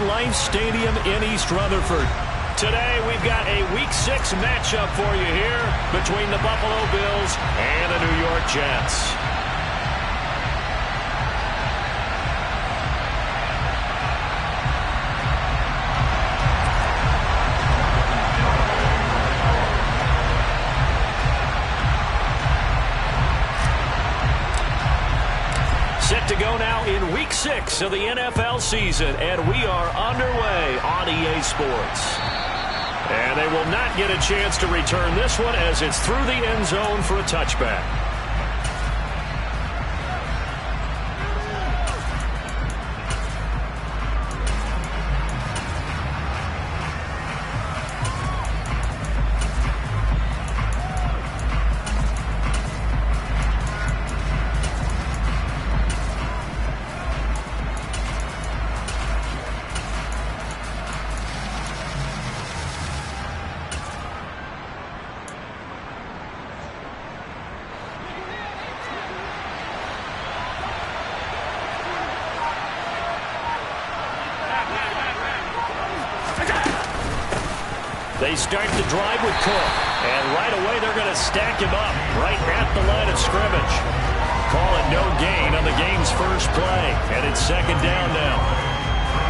Life Stadium in East Rutherford. Today we've got a Week 6 matchup for you here between the Buffalo Bills and the New York Jets. Set to go now in Week 6 of the NFL season, and we are underway on EA Sports. And they will not get a chance to return this one as it's through the end zone for a touchback. They start the drive with Cook, and right away they're going to stack him up right at the line of scrimmage. Call it no gain on the game's first play, and it's second down now.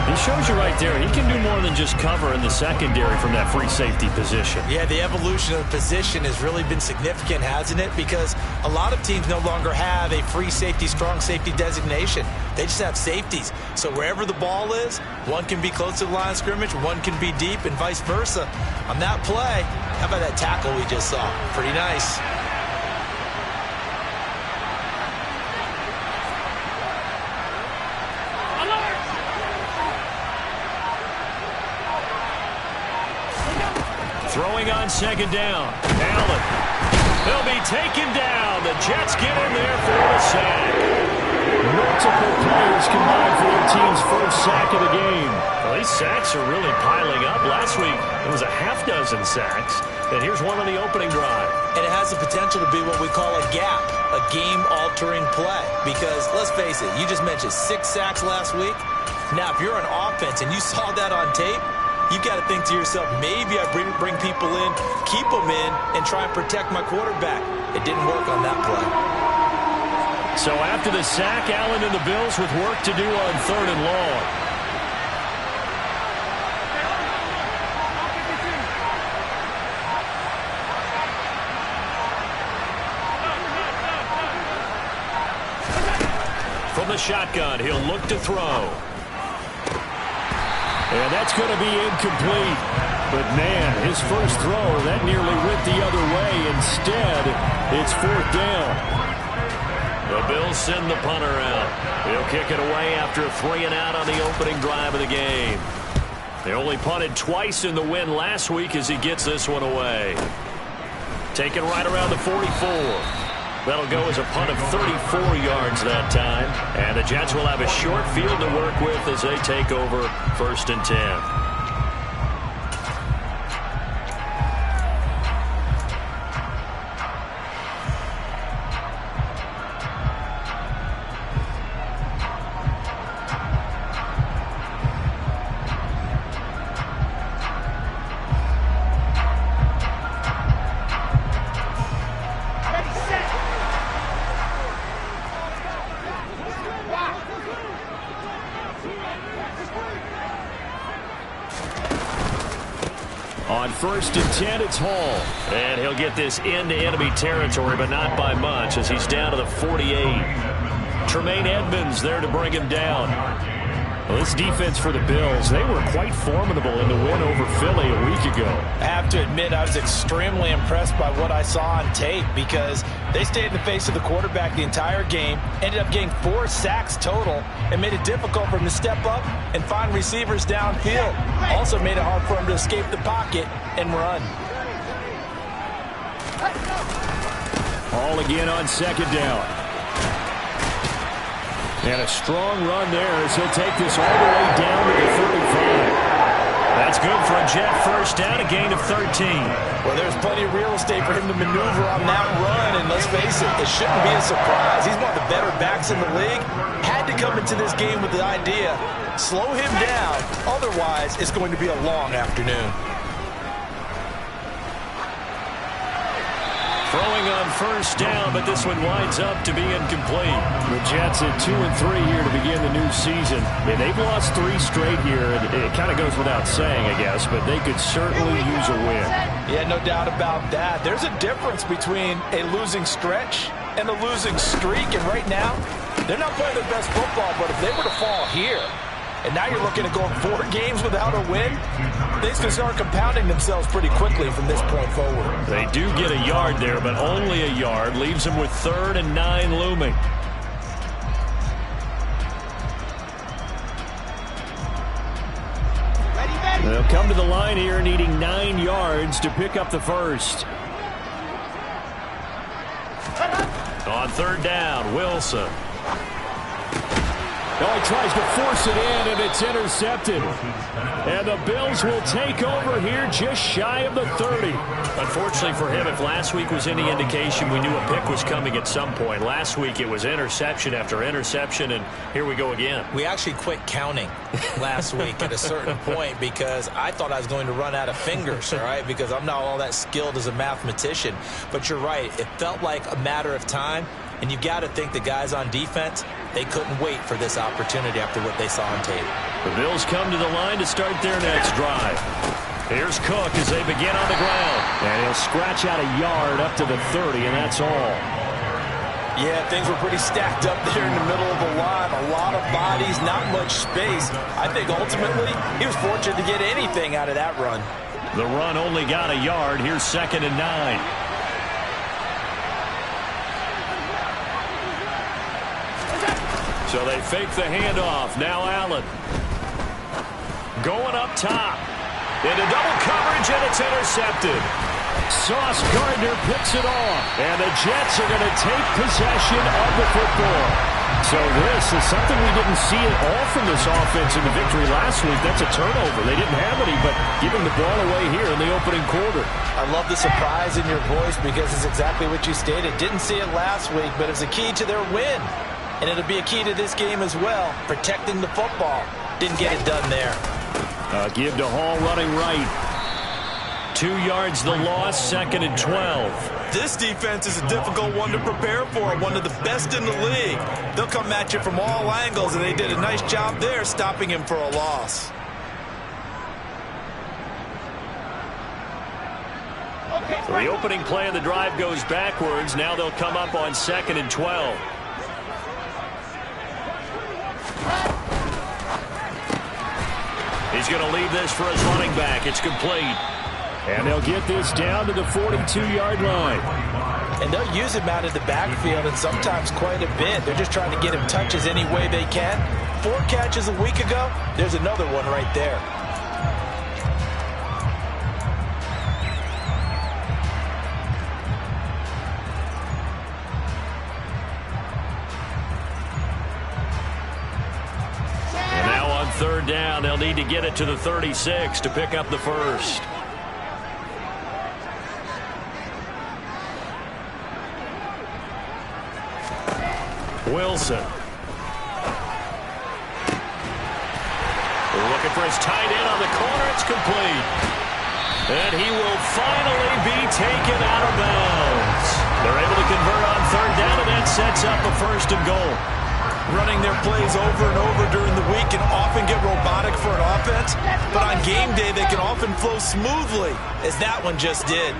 He shows you right there, he can do more than just cover in the secondary from that free safety position. Yeah, the evolution of the position has really been significant, hasn't it? Because a lot of teams no longer have a free safety, strong safety designation. They just have safeties. So wherever the ball is, one can be close to the line of scrimmage, one can be deep, and vice versa. On that play, how about that tackle we just saw? Pretty nice. Throwing on second down. Allen. They'll be taken down. The Jets get in there for a sack. Multiple players combined for their team's first sack of the game. Well, these sacks are really piling up. Last week, it was a half-dozen sacks. And here's one on the opening drive. And it has the potential to be what we call a gap, a game-altering play. Because, let's face it, you just mentioned 6 sacks last week. Now, if you're on offense and you saw that on tape, you got to think to yourself, maybe I bring people in, keep them in, and try and protect my quarterback. It didn't work on that play. So after the sack, Allen and the Bills with work to do on 3rd and long. From the shotgun, he'll look to throw. And that's going to be incomplete. But, man, his first throw, that nearly went the other way. Instead, it's 4th down. The Bills send the punter out. He'll kick it away after a 3-and-out on the opening drive of the game. They only punted twice in the win last week as he gets this one away. Taken right around the 44. That'll go as a punt of 34 yards that time. And the Jets will have a short field to work with as they take over 1st and 10. On 1st and 10, it's Hall. And he'll get this into enemy territory, but not by much as he's down to the 48. Tremaine Edmonds there to bring him down. Well, this defense for the Bills, they were quite formidable in the win over Philly a week ago. I have to admit, I was extremely impressed by what I saw on tape because they stayed in the face of the quarterback the entire game, ended up getting 4 sacks total, and made it difficult for him to step up and find receivers downfield. Also made it hard for him to escape the pocket and run. Hall again on 2nd down. And a strong run there as he'll take this all the way down to the 35. That's It's good for a Jet first down, a gain of 13. Well, there's plenty of real estate for him to maneuver on that run, and let's face it, it shouldn't be a surprise. He's one of the better backs in the league. Had to come into this game with the idea, slow him down, otherwise it's going to be a long afternoon. Throwing on first down, but this one winds up to be incomplete. The Jets at 2-3 here to begin the new season. And they've lost 3 straight here, and it kind of goes without saying, I guess, but they could certainly use a win. Yeah, no doubt about that. There's a difference between a losing stretch and a losing streak, and right now, they're not playing their best football, but if they were to fall here, and now you're looking at going 4 games without a win, things can start compounding themselves pretty quickly from this point forward. They do get a yard there, but only a yard. Leaves them with 3rd and 9 looming. They'll come to the line here needing 9 yards to pick up the first. On 3rd down, Wilson. Oh, he tries to force it in, and it's intercepted. And the Bills will take over here just shy of the 30. Unfortunately for him, if last week was any indication, we knew a pick was coming at some point. Last week it was interception after interception, and here we go again. We actually quit counting last week at a certain point because I thought I was going to run out of fingers, all right, because I'm not all that skilled as a mathematician. But you're right. It felt like a matter of time, and you've got to think the guys on defense, they couldn't wait for this opportunity after what they saw on tape. The Bills come to the line to start their next drive. Here's Cook as they begin on the ground. And he'll scratch out a yard up to the 30, and that's all. Yeah, things were pretty stacked up there in the middle of the line. A lot of bodies, not much space. I think ultimately he was fortunate to get anything out of that run. The run only got a yard. Here's 2nd and 9. So they fake the handoff. Now Allen. Going up top. Into double coverage, and it's intercepted. Sauce Gardner picks it off. And the Jets are going to take possession of the football. So this is something we didn't see at all from this offense in the victory last week. That's a turnover. They didn't have any, but giving the ball away here in the opening quarter. I love the surprise in your voice because it's exactly what you stated. Didn't see it last week, but it's a key to their win. And it'll be a key to this game as well, protecting the football. Didn't get it done there. Give to Hall running right. 2 yards the loss, 2nd and 12. This defense is a difficult one to prepare for, one of the best in the league. They'll come at you from all angles, and they did a nice job there stopping him for a loss. So the opening play of the drive goes backwards. Now they'll come up on 2nd and 12. He's going to leave this for his running back. It's complete. And they'll get this down to the 42-yard line. And they'll use him out of the backfield, and sometimes quite a bit. They're just trying to get him touches any way they can. 4 catches a week ago. There's another one right there. And now on 3rd down, they'll need to get it to the 36 to pick up the first. Wilson. Looking for his tight end on the corner. It's complete. And he will finally be taken out of bounds. They're able to convert on 3rd down, and that sets up a 1st and goal. Running their plays over and over during the week can often get robotic for an offense, but on game day they can often flow smoothly, as that one just did.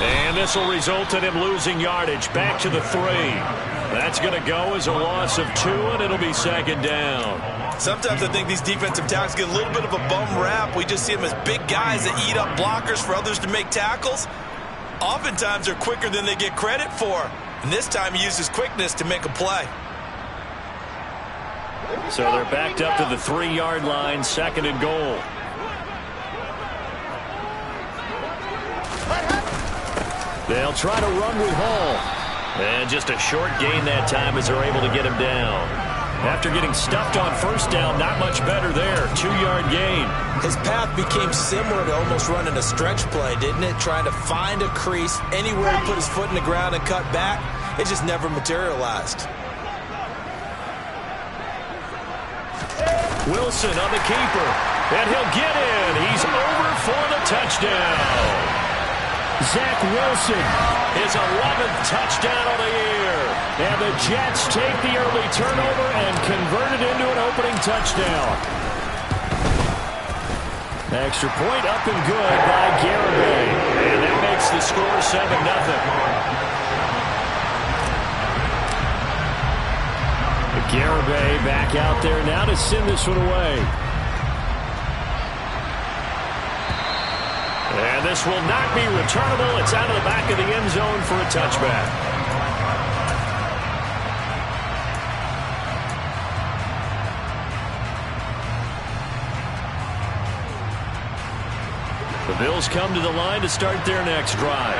And this will result in him losing yardage. Back to the 3. That's going to go as a loss of 2, and it'll be 2nd down. Sometimes I think these defensive tackles get a little bit of a bum rap. We just see them as big guys that eat up blockers for others to make tackles. Oftentimes they're quicker than they get credit for. And this time he uses quickness to make a play. So they're backed up to the 3-yard line, 2nd and goal. They'll try to run with Hall. And just a short gain that time as they're able to get him down. After getting stuffed on first down, not much better there. 2-yard gain. His path became similar to almost running a stretch play, didn't it? Trying to find a crease, anywhere to put his foot in the ground and cut back. It just never materialized. Wilson on the keeper, and he'll get in. He's over for the touchdown. Zach Wilson, his 11th touchdown of the year. And the Jets take the early turnover and convert it into an opening touchdown. Extra point up and good by Garibay. And that makes the score 7-0. Garibay back out there now to send this one away. And this will not be returnable. It's out of the back of the end zone for a touchback. The Bills come to the line to start their next drive.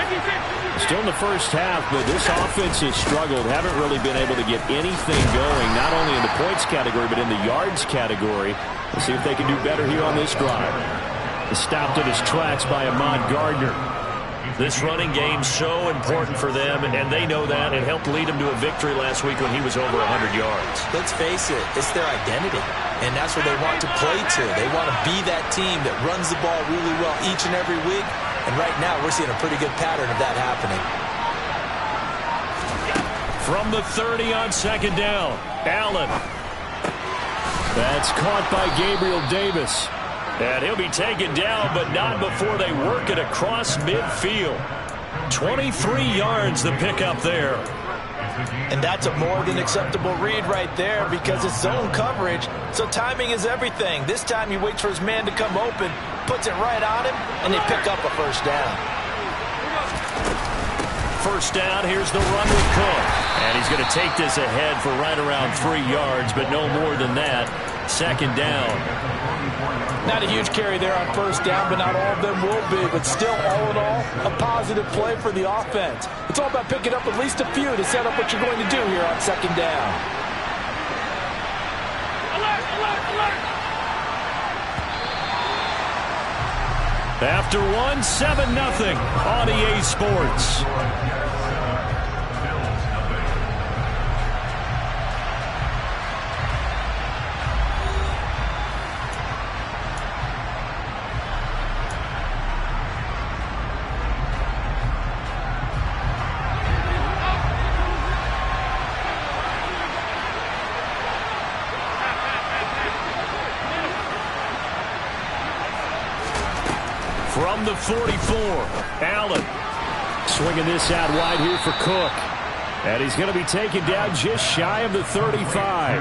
Still in the first half, but this offense has struggled. Haven't really been able to get anything going, not only in the points category, but in the yards category. Let's see if they can do better here on this drive. Stopped at his tracks by Ahmad Gardner. This running game's so important for them, and they know that. It helped lead them to a victory last week when he was over 100 yards. Let's face it, it's their identity, and that's what they want to play to. They want to be that team that runs the ball really well each and every week, and right now we're seeing a pretty good pattern of that happening. From the 30 on second down, Allen. That's caught by Gabriel Davis. And he'll be taken down, but not before they work it across midfield. 23 yards the pickup there. And that's a more than acceptable read right there because it's zone coverage, so timing is everything. This time he waits for his man to come open, puts it right on him, and they pick up a first down. First down, here's the run with Cook. And he's going to take this ahead for right around 3 yards, but no more than that. Second down. Not a huge carry there on first down, but not all of them will be. But still, all in all, a positive play for the offense. It's all about picking up at least a few to set up what you're going to do here on second down. Alert, alert, alert. After one, 7-0 on EA Sports. From the 44, Allen. Swinging this out wide here for Cook. And he's going to be taken down just shy of the 35.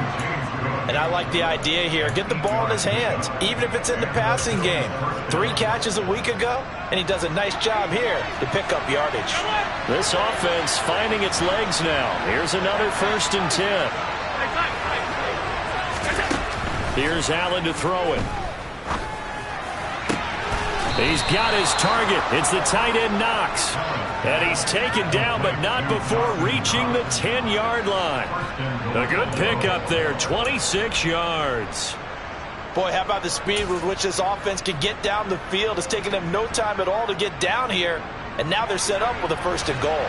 And I like the idea here. Get the ball in his hands, even if it's in the passing game. 3 catches a week ago, and he does a nice job here to pick up yardage. This offense finding its legs now. Here's another 1st and 10. Here's Allen to throw it. He's got his target. It's the tight end Knox. And he's taken down, but not before reaching the 10-yard line. A good pickup there, 26 yards. Boy, how about the speed with which this offense can get down the field? It's taken them no time at all to get down here. And now they're set up with a 1st and goal.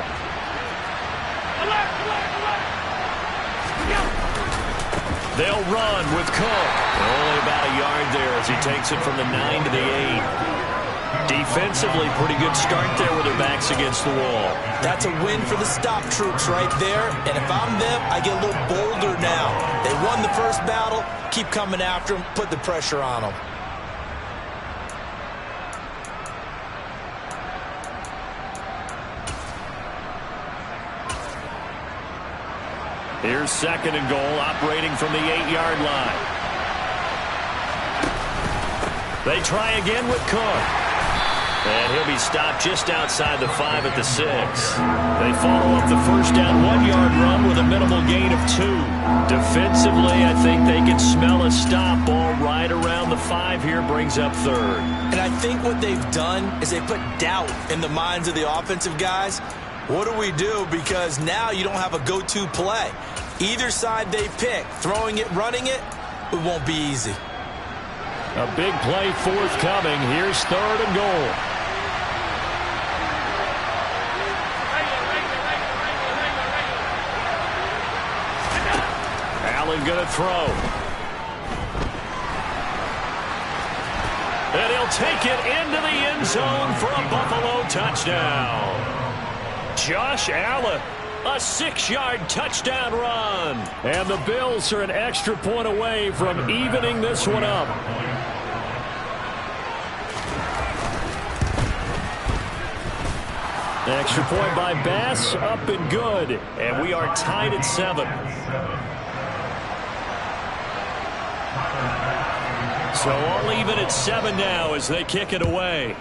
Alert, alert, alert. They'll run with Cook. Only about a yard there as he takes it from the 9 to the 8. Defensively, pretty good start there with their backs against the wall. That's a win for the stop troops right there. And if I'm them, I get a little bolder now. They won the first battle. Keep coming after them. Put the pressure on them. Here's 2nd and goal, operating from the 8-yard line. They try again with Cook. And he'll be stopped just outside the 5 at the 6. They follow up the first down 1-yard run with a minimal gain of 2. Defensively, I think they can smell a stop. Ball right around the 5 here, brings up 3rd. And I think what they've done is they put doubt in the minds of the offensive guys. What do we do? Because now you don't have a go-to play. Either side they pick, throwing it, running it, it won't be easy. A big play forthcoming. Here's 3rd and goal. Allen going to throw. And he'll take it into the end zone for a Buffalo touchdown. Josh Allen, a 6-yard touchdown run. And the Bills are an extra point away from evening this one up. Extra point by Bass, up and good. And we are tied at 7. So all even at 7 now as they kick it away.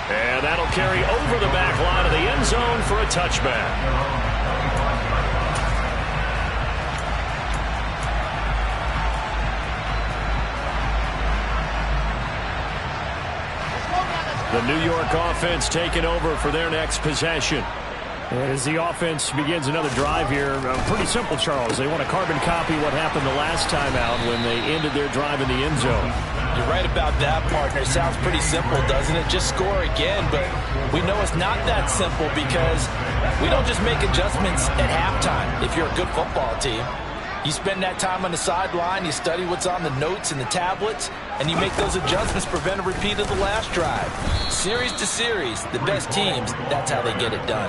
And that'll carry over the back line of the end zone for a touchback. The New York offense taking over for their next possession. As the offense begins another drive here, pretty simple, Charles. They want to carbon copy what happened the last time out when they ended their drive in the end zone. You're right about that, partner. Sounds pretty simple, doesn't it? Just score again, but we know it's not that simple because we don't just make adjustments at halftime if you're a good football team. You spend that time on the sideline, you study what's on the notes and the tablets, and you make those adjustments to prevent a repeat of the last drive. Series to series, the best teams, that's how they get it done.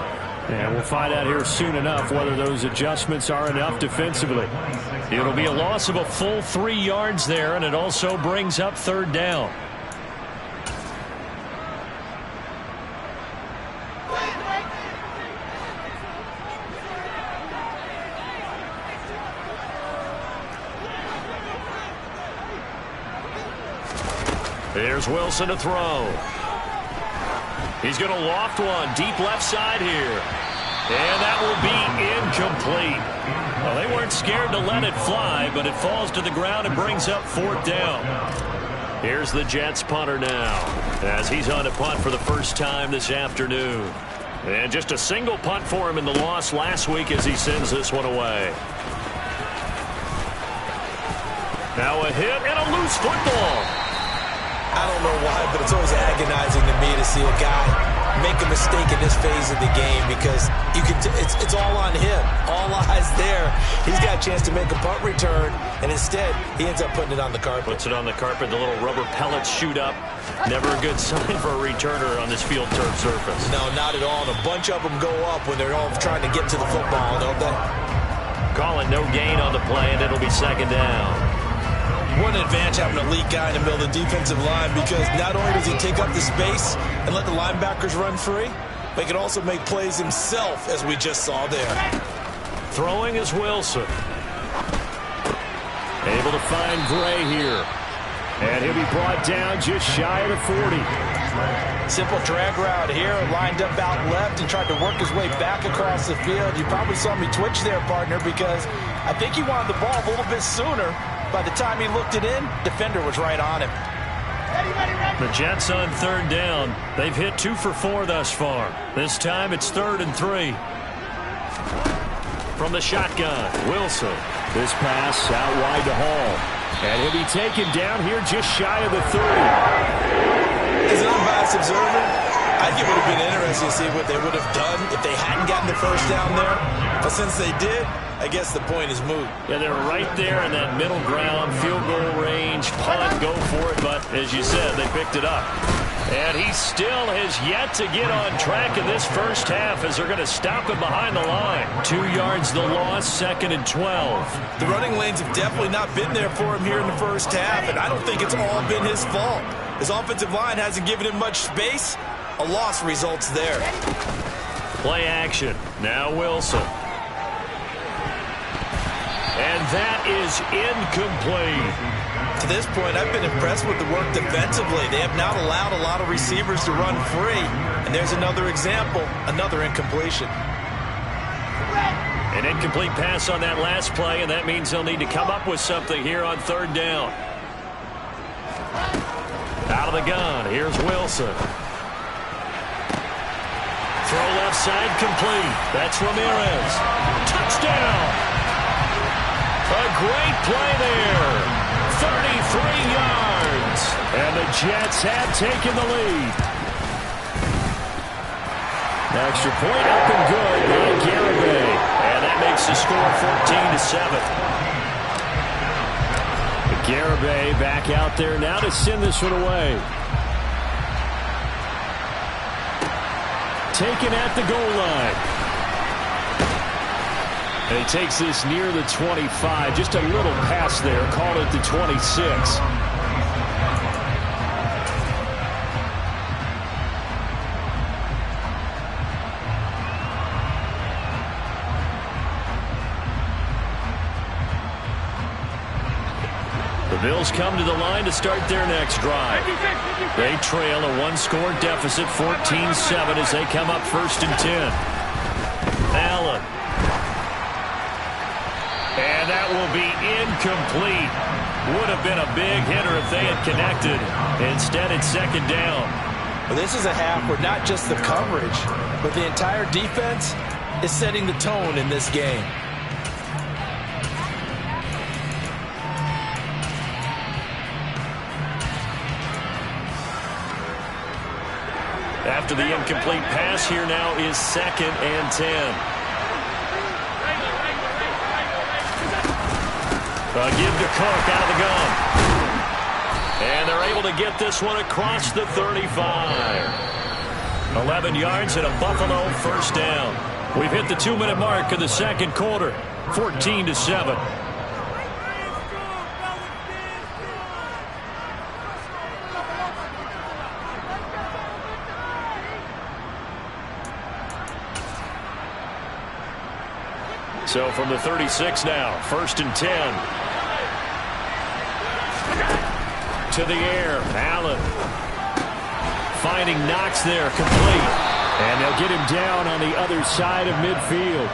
And we'll find out here soon enough whether those adjustments are enough defensively. It'll be a loss of a full 3 yards there, and it also brings up 3rd down. Here's Wilson to throw. He's going to loft one deep left side here. And that will be incomplete. Well, they weren't scared to let it fly, but it falls to the ground and brings up 4th down. Here's the Jets punter now as he's on to punt for the first time this afternoon. And just a single punt for him in the loss last week as he sends this one away. Now a hit and a loose football. I don't know why, but it's always agonizing to me to see a guy make a mistake in this phase of the game because you can it's all on him. All eyes there. He's got a chance to make a punt return, and instead he ends up putting it on the carpet. Puts it on the carpet. The little rubber pellets shoot up. Never a good sign for a returner on this field turf surface. No, not at all. And a bunch of them go up when they're all trying to get to the football, don't they? Call it no gain on the play, and it'll be 2nd down. What an advantage having an elite guy in the middle of the defensive line because not only does he take up the space and let the linebackers run free, but he can also make plays himself, as we just saw there. Throwing is Wilson. Able to find Gray here. And he'll be brought down just shy of the 40. Simple drag route here, lined up out left and tried to work his way back across the field. You probably saw me twitch there, partner, because I think he wanted the ball a little bit sooner. By the time he looked it in, defender was right on him. The Jets on 3rd down. They've hit 2 for 4 thus far. This time it's 3rd and 3. From the shotgun, Wilson. This pass out wide to Hall. And he'll be taken down here just shy of the 30. As an unbiased observer, I think it would have been interesting to see what they would have done if they hadn't gotten the first down there. But since they did, I guess the point is moot. Yeah, they're right there in that middle ground, field goal range, punt, go for it. But as you said, they picked it up. And he still has yet to get on track in this first half as they're going to stop him behind the line. 2 yards the loss, 2nd and 12. The running lanes have definitely not been there for him here in the first half, and I don't think it's all been his fault. His offensive line hasn't given him much space. A loss results there. Play action. Now Wilson. And that is incomplete. To this point, I've been impressed with the work defensively. They have not allowed a lot of receivers to run free. And there's another example, another incompletion. An incomplete pass on that last play, and that means they'll need to come up with something here on 3rd down. Out of the gun, here's Wilson. throw left side complete. That's Ramirez. Touchdown! A great play there. 33 yards. And the Jets have taken the lead. Extra point up and good by Garibay. And that makes the score 14-7. Garibay back out there now to send this one away. Taken at the goal line. And he takes this near the 25. Just a little pass there. Called it the 26. The Bills come to the line to start their next drive. They trail a one-score deficit, 14-7, as they come up 1st and 10. Allen. And that will be incomplete. Would have been a big hitter if they had connected. Instead, it's 2nd down. Well, this is a half where not just the coverage, but the entire defense is setting the tone in this game. After the incomplete pass, here now is 2nd and 10. A give to Cook out of the gun. And they're able to get this one across the 35. 11 yards and a Buffalo 1st down. We've hit the 2-minute mark in the 2nd quarter. 14-7. So from the 36 now, 1st and 10. To the air, Allen. Finding Knox there, complete. And they'll get him down on the other side of midfield.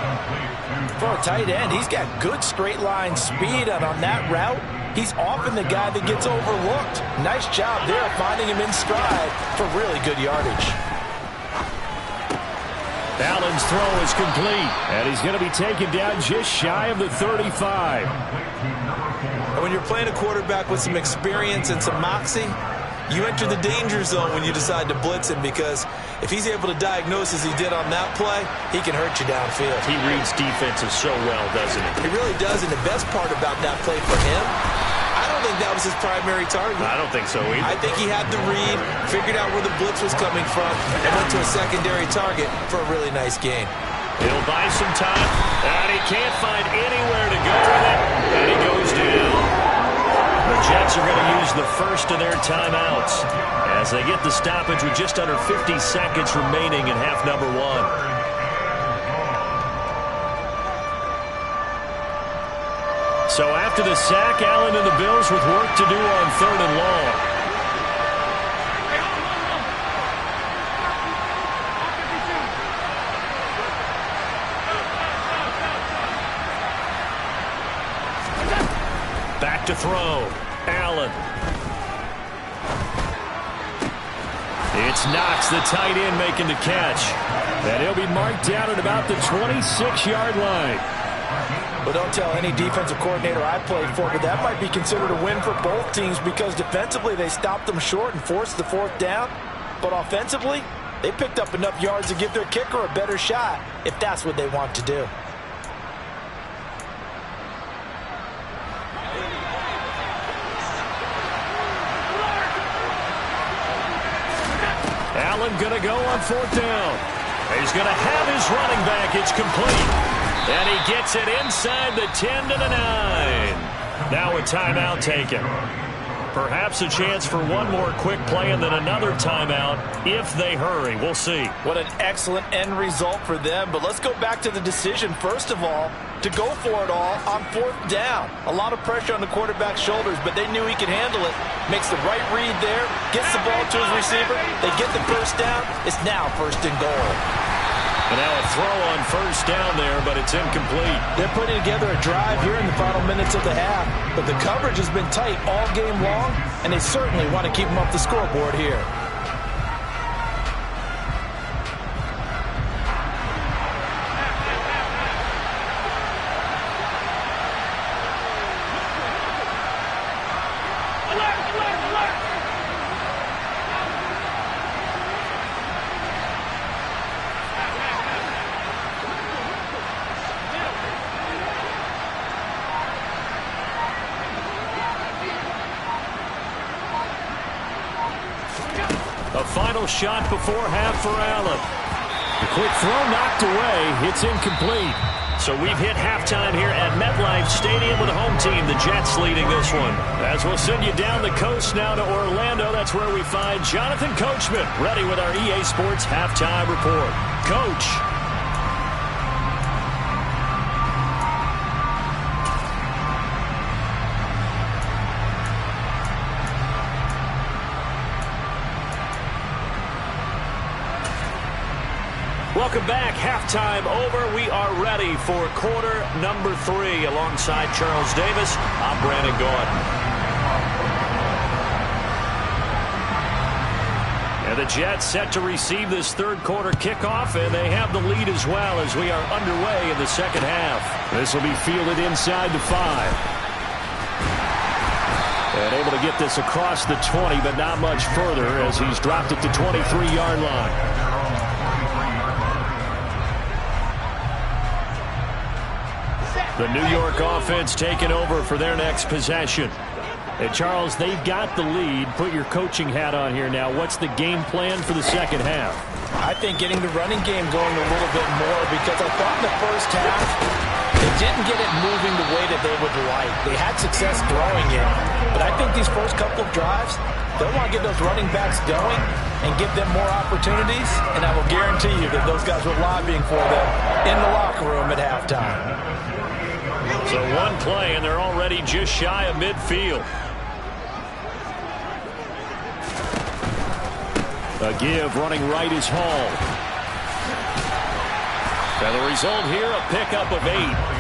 For a tight end, he's got good straight line speed, and on that route, he's often the guy that gets overlooked. Nice job there finding him in stride for really good yardage. Allen's throw is complete, and he's going to be taken down just shy of the 35. And when you're playing a quarterback with some experience and some moxie, you enter the danger zone when you decide to blitz him, because if he's able to diagnose as he did on that play, he can hurt you downfield. He reads defenses so well, doesn't he? He really does, and the best part about that play for him, I don't think that was his primary target. I don't think so either. I think he had the read, figured out where the blitz was coming from, and went to a secondary target for a really nice game. He'll buy some time, and he can't find anywhere to go with it, and he goes down. The Jets are going to use the first of their timeouts as they get the stoppage with just under 50 seconds remaining in half number 1. So after the sack, Allen and the Bills with work to do on 3rd and long. Back to throw. Allen. It's Knox, the tight end, making the catch. And he'll be marked down at about the 26-yard line. Well, don't tell any defensive coordinator I played for, but that might be considered a win for both teams, because defensively they stopped them short and forced the 4th down. But offensively, they picked up enough yards to give their kicker a better shot, if that's what they want to do. Allen going to go on 4th down. He's going to have his running back. It's complete. And he gets it inside the 10 to the 9. Now a timeout taken. Perhaps a chance for one more quick play and then another timeout if they hurry. We'll see. What an excellent end result for them. But let's go back to the decision, first of all, to go for it all on 4th down. A lot of pressure on the quarterback's shoulders, but they knew he could handle it. Makes the right read there, gets the ball to his receiver. They get the 1st down. It's now 1st and goal. And now a throw on 1st down there, but it's incomplete. They're putting together a drive here in the final minutes of the half, but the coverage has been tight all game long, and they certainly want to keep them off the scoreboard here. final shot before half for Allen. The quick throw knocked away. It's incomplete. So we've hit halftime here at MetLife Stadium with the home team, the Jets, leading this one. As we'll send you down the coast now to Orlando, that's where we find Jonathan Coachman, ready with our EA Sports halftime report. Coach. Welcome back. Halftime over. We are ready for quarter number 3. Alongside Charles Davis, I'm Brandon Gaudin. And the Jets set to receive this third quarter kickoff, and they have the lead as well as we are underway in the second half. This will be fielded inside the 5. And able to get this across the 20, but not much further as he's dropped it to 23-yard line. The New York offense taking over for their next possession. And Charles, they've got the lead. Put your coaching hat on here now. What's the game plan for the second half? I think getting the running game going a little bit more, because I thought in the first half they didn't get it moving the way that they would like. They had success throwing it, but I think these first couple of drives, they'll want to get those running backs going and give them more opportunities, and I will guarantee you that those guys were lobbying for them in the locker room at halftime. So one play, and they're already just shy of midfield. A give running right is Hall. And the result here, a pickup of 8.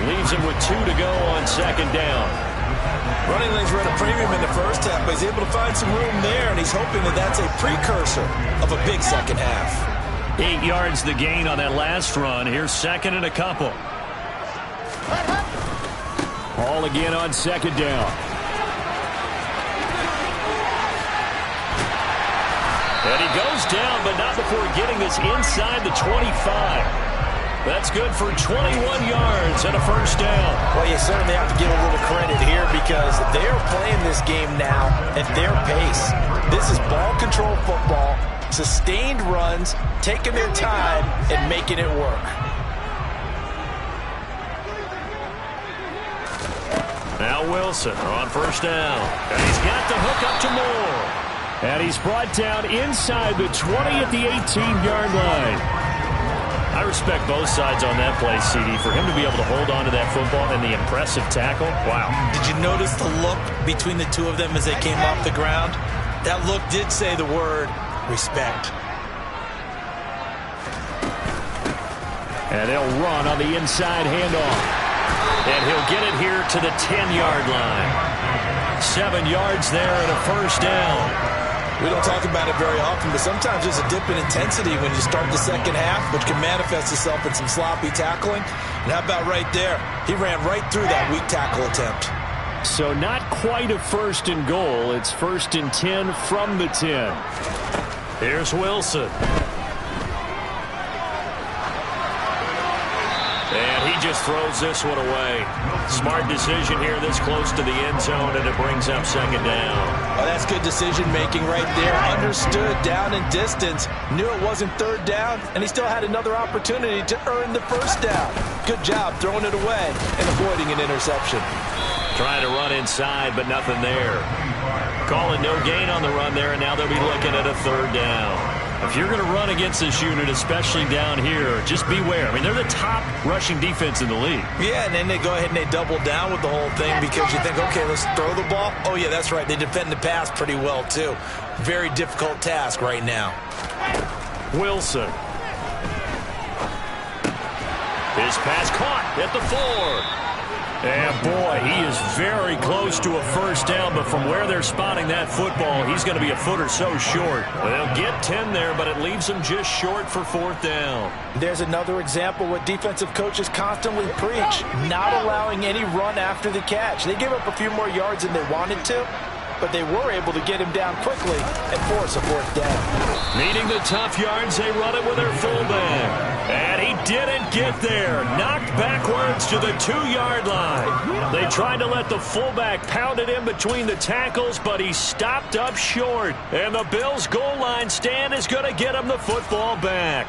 Leaves him with 2 to go on second down. Running lanes were at a premium in the first half, but he's able to find some room there, and he's hoping that that's a precursor of a big second half. 8 yards the gain on that last run. Here's second and a couple. Hall again on second down. And he goes down, but not before getting this inside the 25. That's good for 21 yards and a first down. Well, you certainly have to give a little credit here, because they're playing this game now at their pace. This is ball control football, sustained runs, taking their time and making it work. Now Wilson on first down. And he's got the hook up to Moore. And he's brought down inside the 20 at the 18-yard line. I respect both sides on that play, CD. For him to be able to hold on to that football and the impressive tackle, wow. Did you notice the look between the two of them as they came off the ground? That look did say the word respect. And they'll run on the inside handoff. And he'll get it here to the 10-yard line. 7 yards there and a first down. We don't talk about it very often, but sometimes there's a dip in intensity when you start the second half, which can manifest itself in some sloppy tackling. And how about right there? He ran right through that weak tackle attempt. So not quite a first and goal. It's first and 10 from the 10. Here's Wilson. And he just throws this one away. Smart decision here this close to the end zone, and it brings up second down. Oh, that's good decision-making right there. Understood down and distance. Knew it wasn't third down, and he still had another opportunity to earn the first down. Good job throwing it away and avoiding an interception. Trying to run inside, but nothing there. Calling no gain on the run there, and now they'll be looking at a third down. If you're going to run against this unit, especially down here, just beware. I mean, they're the top rushing defense in the league. Yeah, and then they go ahead and they double down with the whole thing because you think, okay, let's throw the ball. Oh, yeah, that's right. They defend the pass pretty well, too. Very difficult task right now. Wilson. His pass caught at the 4. And, boy, he is very close to a first down, but from where they're spotting that football, he's going to be a foot or so short. They'll get 10 there, but it leaves him just short for fourth down. There's another example what defensive coaches constantly preach, not allowing any run after the catch. They gave up a few more yards than they wanted to, but they were able to get him down quickly and force a fourth down. Needing the tough yards, they run it with their fullback. And he didn't get there. Knocked backwards to the 2-yard line. They tried to let the fullback pound it in between the tackles, but he stopped up short. And the Bills' goal line stand is going to get him the football back.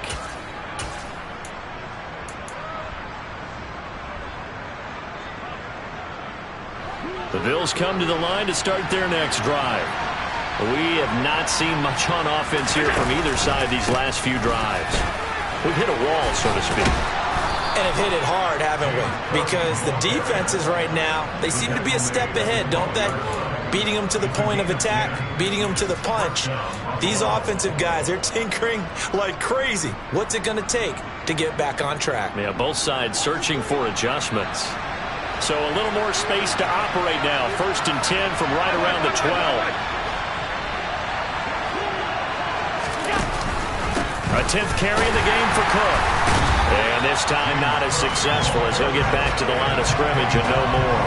The Bills come to the line to start their next drive. We have not seen much on offense here from either side these last few drives. We've hit a wall, so to speak. And have hit it hard, haven't we? Because the defenses right now, they seem to be a step ahead, don't they? Beating them to the point of attack, beating them to the punch. These offensive guys, they're tinkering like crazy. What's it going to take to get back on track? Yeah, both sides searching for adjustments. So a little more space to operate now. 1st and 10 from right around the 12. A 10th carry in the game for Cook. And this time not as successful as he'll get back to the line of scrimmage and no more.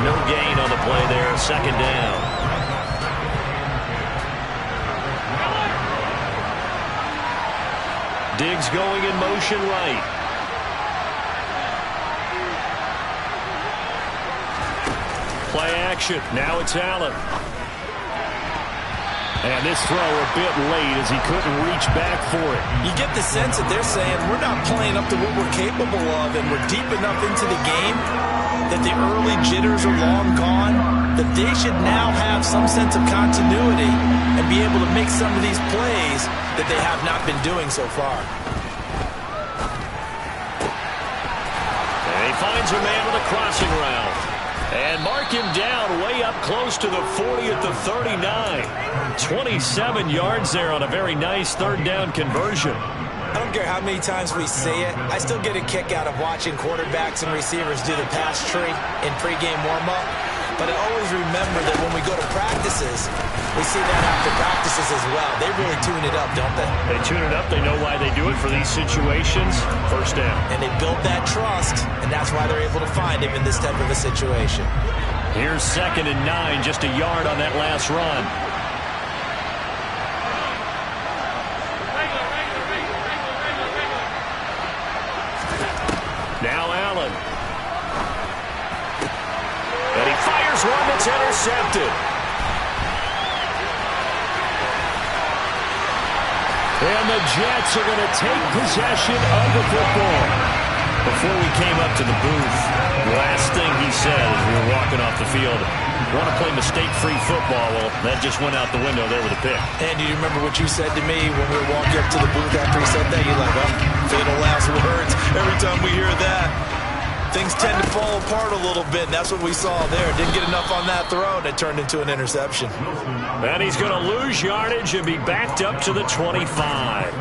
No gain on the play there. 2nd down. Diggs going in motion right. Play action. Now it's Allen. And this throw a bit late as he couldn't reach back for it. You get the sense that they're saying we're not playing up to what we're capable of, and we're deep enough into the game that the early jitters are long gone, that they should now have some sense of continuity and be able to make some of these plays that they have not been doing so far. And he finds a man with a crossing route. And mark him down way up close to the 40 at the 39. 27 yards there on a very nice 3rd down conversion. I don't care how many times we say it, I still get a kick out of watching quarterbacks and receivers do the pass tree in pregame warm-up. But I always remember that when we go to practices, we see that after practices as well. They really tune it up, don't they? They tune it up. They know why they do it for these situations. 1st down. And they build that trust, and that's why they're able to find him in this type of a situation. Here's 2nd and 9, just a yard on that last run. Now Allen. And he fires one that's intercepted. And the Jets are going to take possession of the football. Before we came up to the booth, the last thing he said as we were walking off the field, want to play mistake-free football. Well, that just went out the window there with a pick. And do you remember what you said to me when we were walking up to the booth after he said that? You're like, oh, fatal last words. Every time we hear that, things tend to fall apart a little bit, and that's what we saw there. Didn't get enough on that throw, and it turned into an interception. And he's going to lose yardage and be backed up to the 25.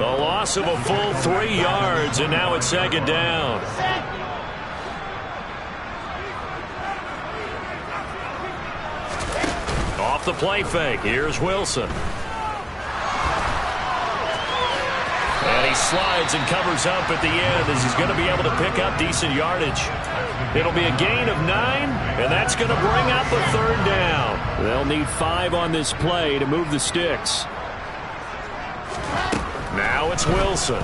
The loss of a full 3 yards, and now it's 2nd down. Off the play fake, here's Wilson. And he slides and covers up at the end as he's going to be able to pick up decent yardage. It'll be a gain of 9, and that's going to bring up a 3rd down. They'll need 5 on this play to move the sticks. Now it's Wilson.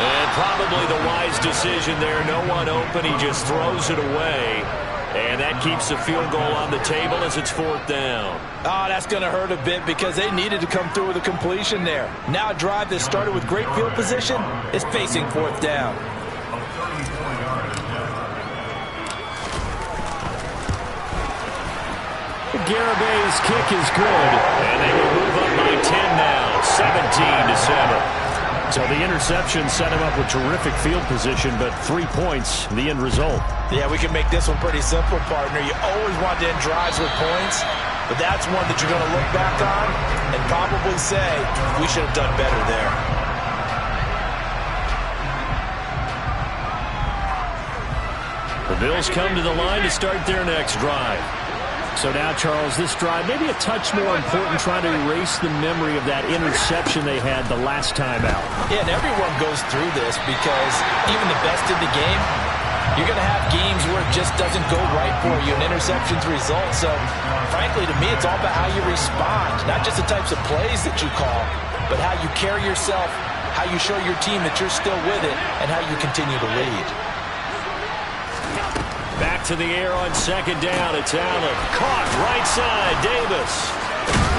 And probably the wise decision there. No one open. He just throws it away. And that keeps the field goal on the table as it's 4th down. Oh, that's going to hurt a bit because they needed to come through with a completion there. Now a drive that started with great field position is facing 4th down. Garabay's kick is good, and they will move up by 10 now, 17-7. So the interception set him up with terrific field position, but 3 points, the end result. Yeah, we can make this one pretty simple, partner. You always want to end drives with points, but that's one that you're going to look back on and probably say, we should have done better there. The Bills come to the line to start their next drive. So now, Charles, this drive maybe a touch more important, trying to erase the memory of that interception they had the last time out. Yeah, and everyone goes through this because even the best in the game, You're going to have games where it just doesn't go right for you, and interceptions result. So, frankly, to me, it's all about how you respond, not just the types of plays that you call, but how you carry yourself, how you show your team that you're still with it, and how you continue to lead. Back to the air on second down. It's Allen. Caught right side. Davis.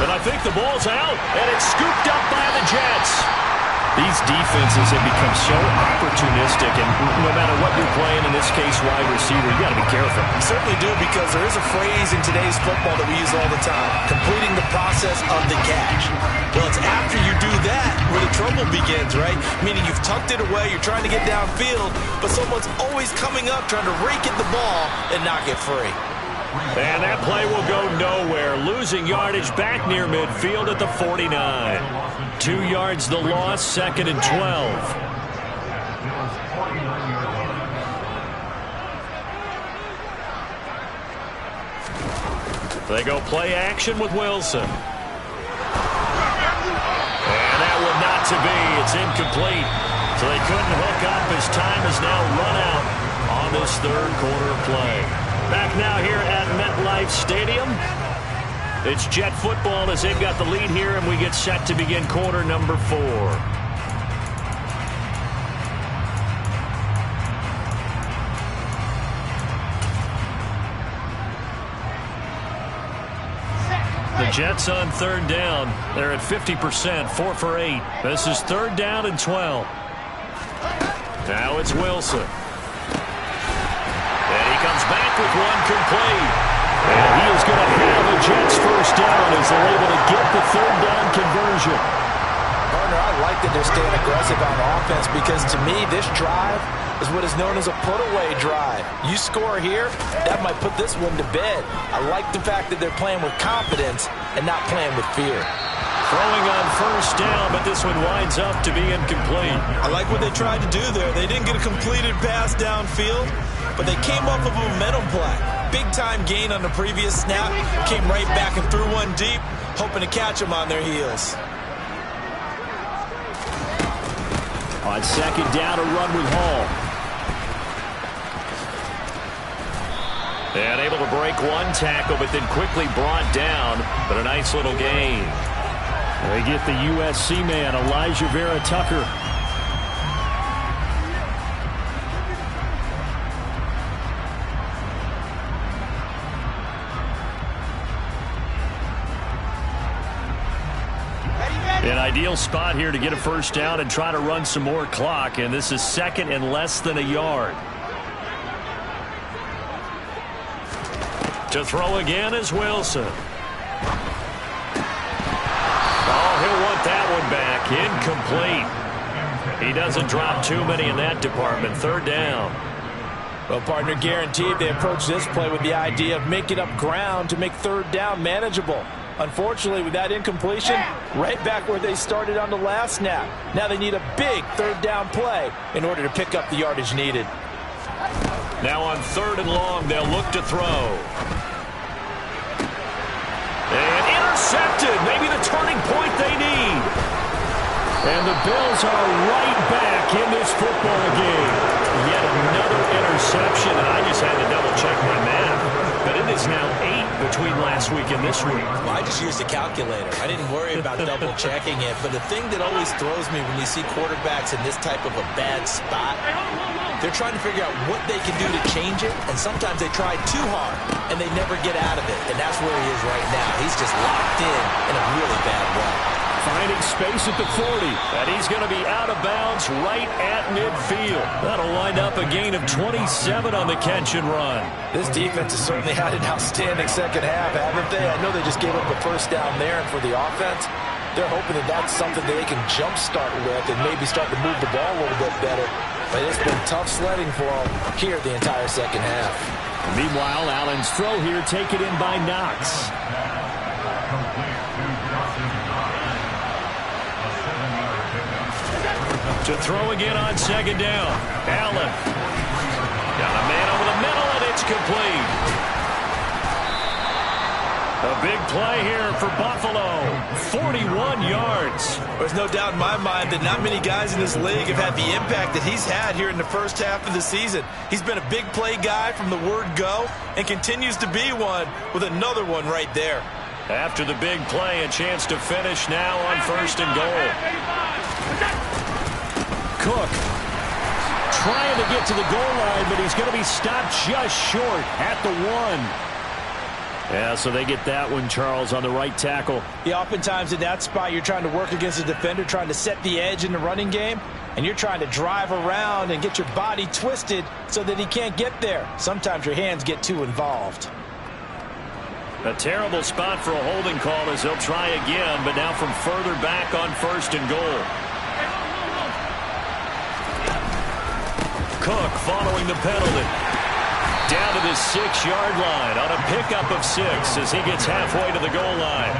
And I think the ball's out, and it's scooped up by the Jets. These defenses have become so opportunistic, and no matter what you're playing, in this case wide receiver, you got to be careful. You certainly do, because there is a phrase in today's football that we use all the time, completing the process of the catch. Well, it's after you do that where the trouble begins, right? Meaning you've tucked it away, you're trying to get downfield, but someone's always coming up trying to rake at the ball and knock it free. And that play will go nowhere. Losing yardage back near midfield at the 49. 2 yards the loss, 2nd and 12. They go play action with Wilson. And that one not to be. It's incomplete. So they couldn't hook up as time has now run out on this third quarter of play. Back now here at MetLife Stadium. It's Jet football as they've got the lead here, and we get set to begin quarter number 4. The Jets on third down. They're at 50%, 4 for 8. This is third down and 12. Now it's Wilson. And he comes back with one complete. And he is going to have a Jets first down as they're able to get the third down conversion. Partner, I like that they're staying aggressive on offense, because to me, this drive is what is known as a put-away drive. You score here, that might put this one to bed. I like the fact that they're playing with confidence and not playing with fear. Throwing on first down, but this one winds up to be incomplete. I like what they tried to do there. They didn't get a completed pass downfield, but they came off of a momentum play. Big-time gain on the previous snap. Came right back and threw one deep, hoping to catch them on their heels. On second down, a run with Hall. And able to break one tackle, but then quickly brought down. But a nice little gain. They get the USC man, Elijah Vera Tucker. An ideal spot here to get a first down and try to run some more clock, and this is second and less than a yard. To throw again is Wilson. Oh, he'll want that one back. Incomplete. He doesn't drop too many in that department. Third down. Well, partner, guaranteed they approach this play with the idea of making up ground to make third down manageable. Unfortunately, with that incompletion, right back where they started on the last snap. Now they need a big third down play in order to pick up the yardage needed. Now on third and long, they'll look to throw. And intercepted. Maybe the turning point they need. And the Bills are right back in this football game. Yet another interception. I just had to double-check my math. But it is now 8 between last week and this week. Well, I just used a calculator. I didn't worry about double-checking it. But the thing that always throws me when you see quarterbacks in this type of a bad spot, they're trying to figure out what they can do to change it. And sometimes they try too hard, and they never get out of it. And that's where he is right now. He's just locked in a really bad way. Finding space at the 40. And he's going to be out of bounds right at midfield. That'll wind up a gain of 27 on the catch and run. This defense has certainly had an outstanding second half, haven't they? I know they just gave up the first down there, and for the offense, they're hoping that that's something that they can jumpstart with and maybe start to move the ball a little bit better. But it's been tough sledding for them here the entire second half. Meanwhile, Allen's throw here taken in by Knox. To throw again on second down. Allen. Got a man over the middle, and it's complete. A big play here for Buffalo. 41 yards. There's no doubt in my mind that not many guys in this league have had the impact that he's had here in the first half of the season. He's been a big play guy from the word go and continues to be one with another one right there. After the big play, a chance to finish now on 1st and goal. Cook trying to get to the goal line, but he's going to be stopped just short at the 1. Yeah, so they get that one, Charles, on the right tackle. Yeah, oftentimes in that spot, you're trying to work against a defender, trying to set the edge in the running game, and you're trying to drive around and get your body twisted so that he can't get there. Sometimes your hands get too involved. A terrible spot for a holding call as they'll try again, but now from further back on 1st and goal. Cook following the penalty. Down to the 6-yard line on a pickup of 6 as he gets halfway to the goal line.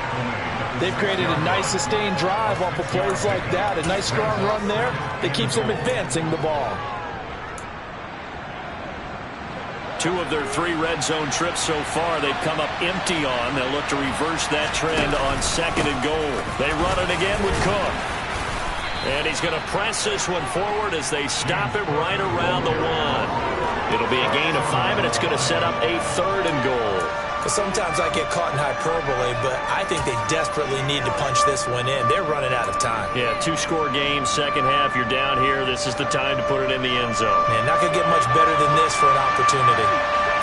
They've created a nice sustained drive off of plays like that. A nice strong run there that keeps them advancing the ball. 2 of their 3 red zone trips so far they've come up empty on. They'll look to reverse that trend on 2nd and goal. They run it again with Cook. And he's going to press this one forward as they stop him right around the 1. It'll be a gain of 5, and it's going to set up a 3rd and goal. Sometimes I get caught in hyperbole, but I think they desperately need to punch this one in. They're running out of time. Yeah, 2-score game, second half. You're down here. This is the time to put it in the end zone. Man, not going to get much better than this for an opportunity.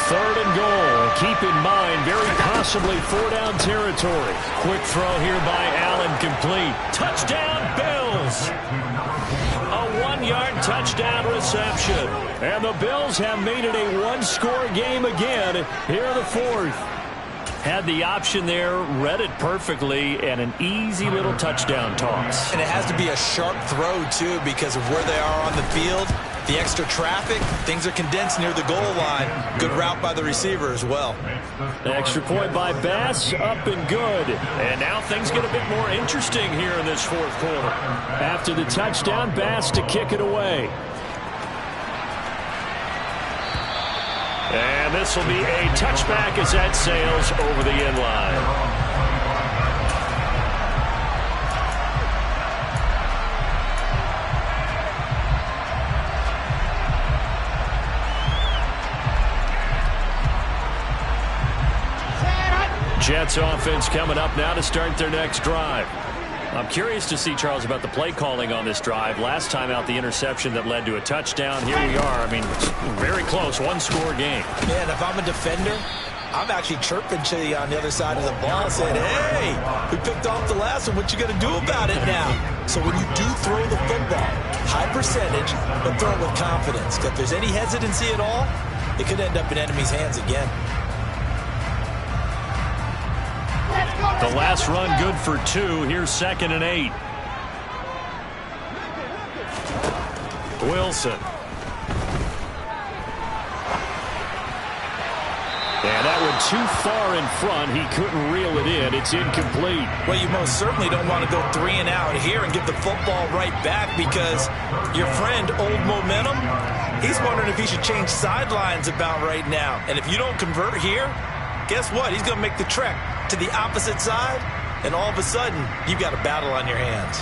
3rd and goal. Keep in mind, very possibly 4-down territory. Quick throw here by Allen, complete. Touchdown, Bills! A 1-yard touchdown reception. And the Bills have made it a 1-score game again. Here are the 4th. Had the option there, read it perfectly, and an easy little touchdown toss. And it has to be a sharp throw, too, because of where they are on the field. The extra traffic, things are condensed near the goal line. Good route by the receiver as well. Extra point by Bass, up and good. And now things get a bit more interesting here in this 4th quarter. After the touchdown, Bass to kick it away. And this will be a touchback as that sails over the end line. Jets offense coming up now to start their next drive. I'm curious to see, Charles, about the play calling on this drive. Last time out, the interception that led to a touchdown. Here we are. I mean, it's very close, 1-score game. Yeah, and if I'm a defender, I'm actually chirping to you on the other side of the ball saying, hey, we picked off the last one. What you going to do about it now? So when you do throw the football, high percentage, but throw it with confidence. Because if there's any hesitancy at all, it could end up in enemy's hands again. The last run good for 2. Here's 2nd and 8. Wilson. And that went too far in front. He couldn't reel it in. It's incomplete. Well, you most certainly don't want to go 3 and out here and get the football right back because your friend, Old Momentum, he's wondering if he should change sidelines about right now. And if you don't convert here, guess what? He's going to make the trek to the opposite side, and all of a sudden, you've got a battle on your hands.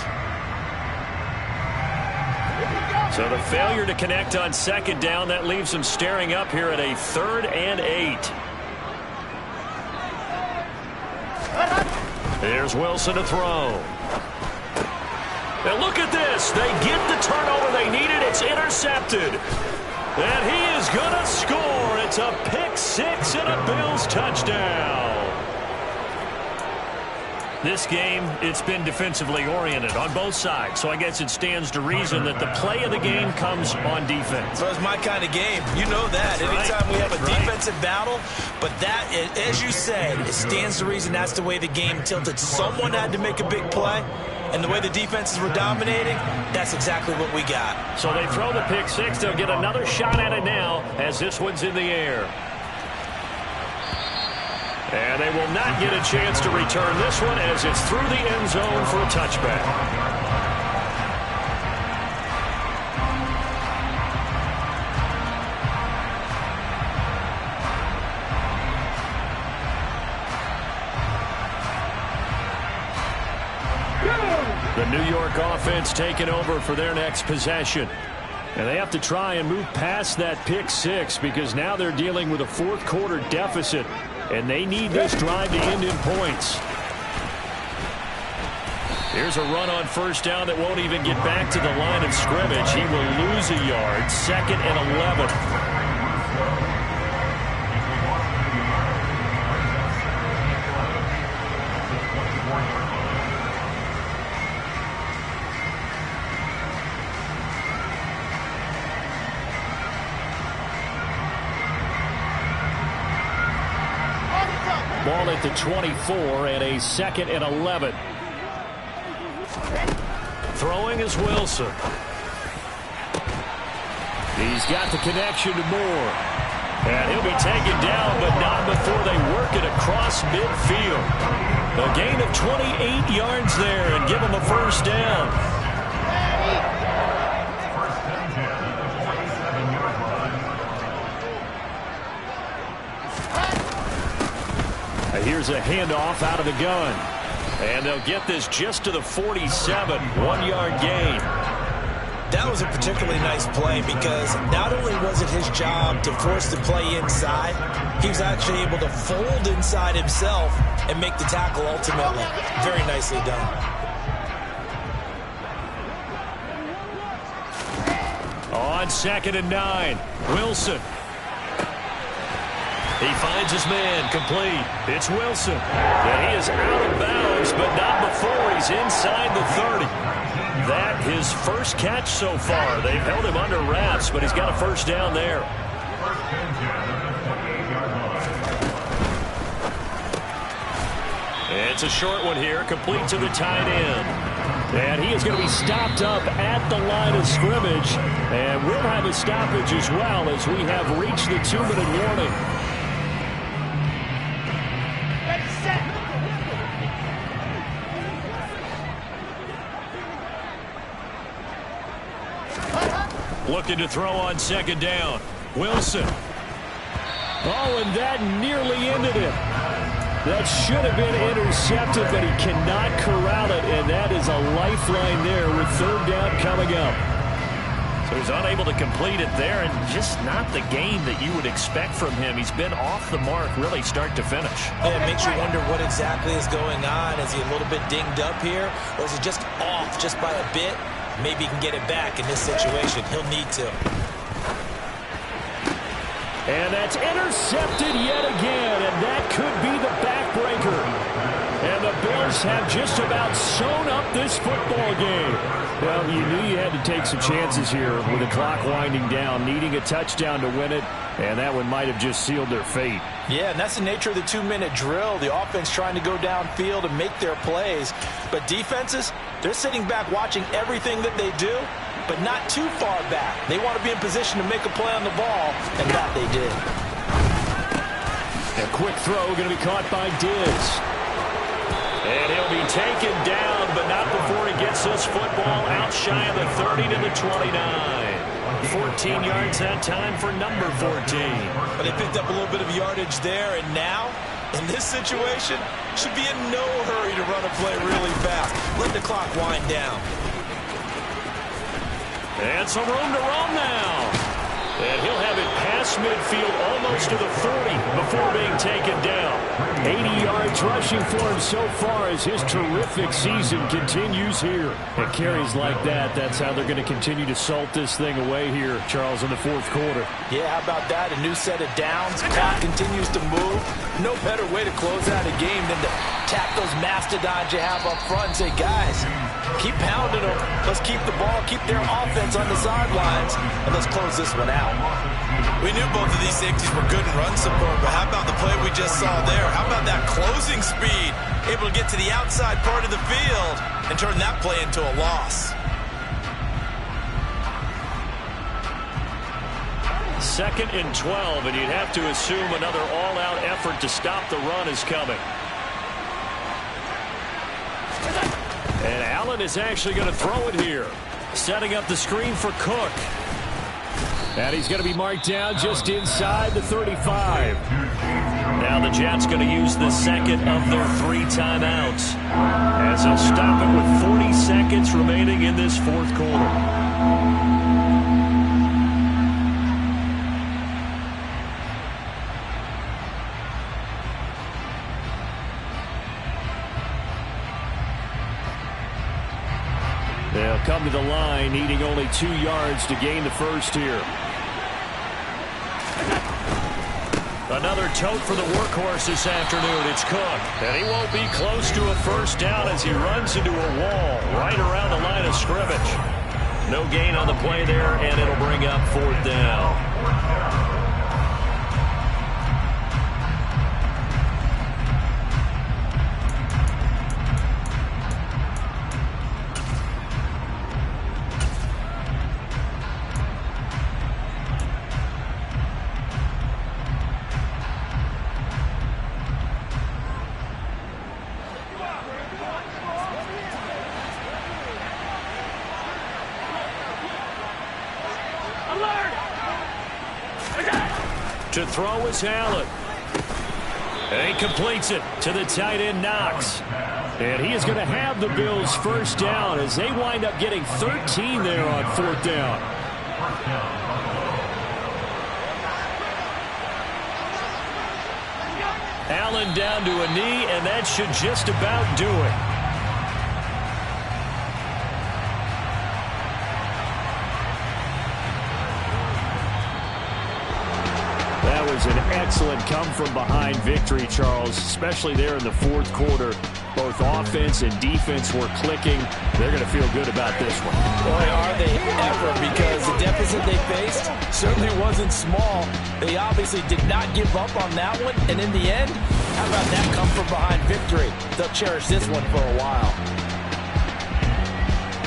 So the failure to connect on 2nd down, that leaves him staring up here at a 3rd and 8. Here's Wilson to throw. And look at this. They get the turnover they needed. It's intercepted. And he is going to score. It's a pick 6 and a Bills touchdown. This game, it's been defensively oriented on both sides, so I guess it stands to reason that the play of the game comes on defense. So it's my kind of game. You know that. Anytime we have a defensive battle, but that, as you said, it stands to reason that's the way the game tilted. Someone had to make a big play, and the way the defenses were dominating, that's exactly what we got. So they throw the pick 6. They'll get another shot at it now as this one's in the air. And they will not get a chance to return this one as it's through the end zone for a touchback. New York offense taking over for their next possession. And they have to try and move past that pick six because now they're dealing with a fourth quarter deficit. And they need this drive to end in points. Here's a run on first down that won't even get back to the line of scrimmage. He will lose a yard. 2nd and 11. Ball at the 24 and a 2nd and 11. Throwing is Wilson. He's got the connection to Moore. And he'll be taken down, but not before they work it across midfield. A gain of 28 yards there and give him a first down. Here's a handoff out of the gun. And they'll get this just to the 47. 1-yard gain. That was a particularly nice play because not only was it his job to force the play inside, he was actually able to fold inside himself and make the tackle ultimately. Very nicely done. On 2nd and 9, Wilson. He finds his man, complete. It's Wilson. And he is out of bounds, but not before he's inside the 30. That his first catch so far. They've held him under wraps, but he's got a first down there. It's a short one here, complete to the tight end. And he is going to be stopped up at the line of scrimmage. And we'll have a stoppage as well as we have reached the 2-minute warning. Looking to throw on 2nd down. Wilson. Oh, and that nearly ended it. That should have been intercepted, but he cannot corral it, and that is a lifeline there with 3rd down coming up. So he's unable to complete it there, and just not the game that you would expect from him. He's been off the mark really start to finish. Yeah, it makes you wonder what exactly is going on. Is he a little bit dinged up here, or is he just off just by a bit? Maybe he can get it back in this situation. He'll need to. And that's intercepted yet again, and that could be the backbreaker. And the Bills have just about sewn up this football game. Well, you knew you had to take some chances here with the clock winding down, needing a touchdown to win it, and that one might have just sealed their fate. Yeah, and that's the nature of the 2-minute drill. The offense trying to go downfield and make their plays. But defenses, they're sitting back watching everything that they do, but not too far back. They want to be in position to make a play on the ball, and that they did. A quick throw going to be caught by Diggs. And he'll be taken down, but not before he gets this football out shy of the 30 to the 29. 14 yards that time for number 14. But they picked up a little bit of yardage there, and now, in this situation, should be in no hurry to run a play really fast. Let the clock wind down. And some room to roam now. And he'll have it past midfield almost to the 40 before being taken down. 80 yards rushing for him so far as his terrific season continues here. And carries like that, that's how they're going to continue to salt this thing away here, Charles, in the 4th quarter. Yeah, how about that? A new set of downs. Clock continues to move. No better way to close out a game than to tap those mastodons you have up front and say, guys, keep pounding them. Let's keep the ball, keep their offense on the sidelines, and let's close this one out. We knew both of these safeties were good in run support, but how about the play we just saw there? How about that closing speed? Able to get to the outside part of the field and turn that play into a loss. 2nd and 12, and you'd have to assume another all-out effort to stop the run is coming. And Allen is actually going to throw it here. Setting up the screen for Cook. And he's going to be marked down just inside the 35. Now the Jets going to use the second of their 3 timeouts as they'll stop it with 40 seconds remaining in this fourth quarter. They'll come to the line, needing only 2 yards to gain the first here. Another tote for the workhorse this afternoon. It's Cook. And he won't be close to a first down as he runs into a wall right around the line of scrimmage. No gain on the play there, and it'll bring up 4th down. To throw is Allen. And he completes it to the tight end, Knox. And he is going to have the Bills first down as they wind up getting 13 there on 4th down. Allen down to a knee, and that should just about do it. That was an excellent come-from-behind victory, Charles, especially there in the fourth quarter. Both offense and defense were clicking. They're going to feel good about this one. Boy, are they ever, because the deficit they faced certainly wasn't small. They obviously did not give up on that one, and in the end, how about that come-from-behind victory? They'll cherish this one for a while.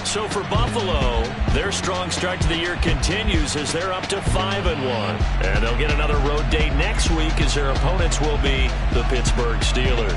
So for Buffalo, their strong start to the year continues as they're up to 5-1. And they'll get another road date next week as their opponents will be the Pittsburgh Steelers.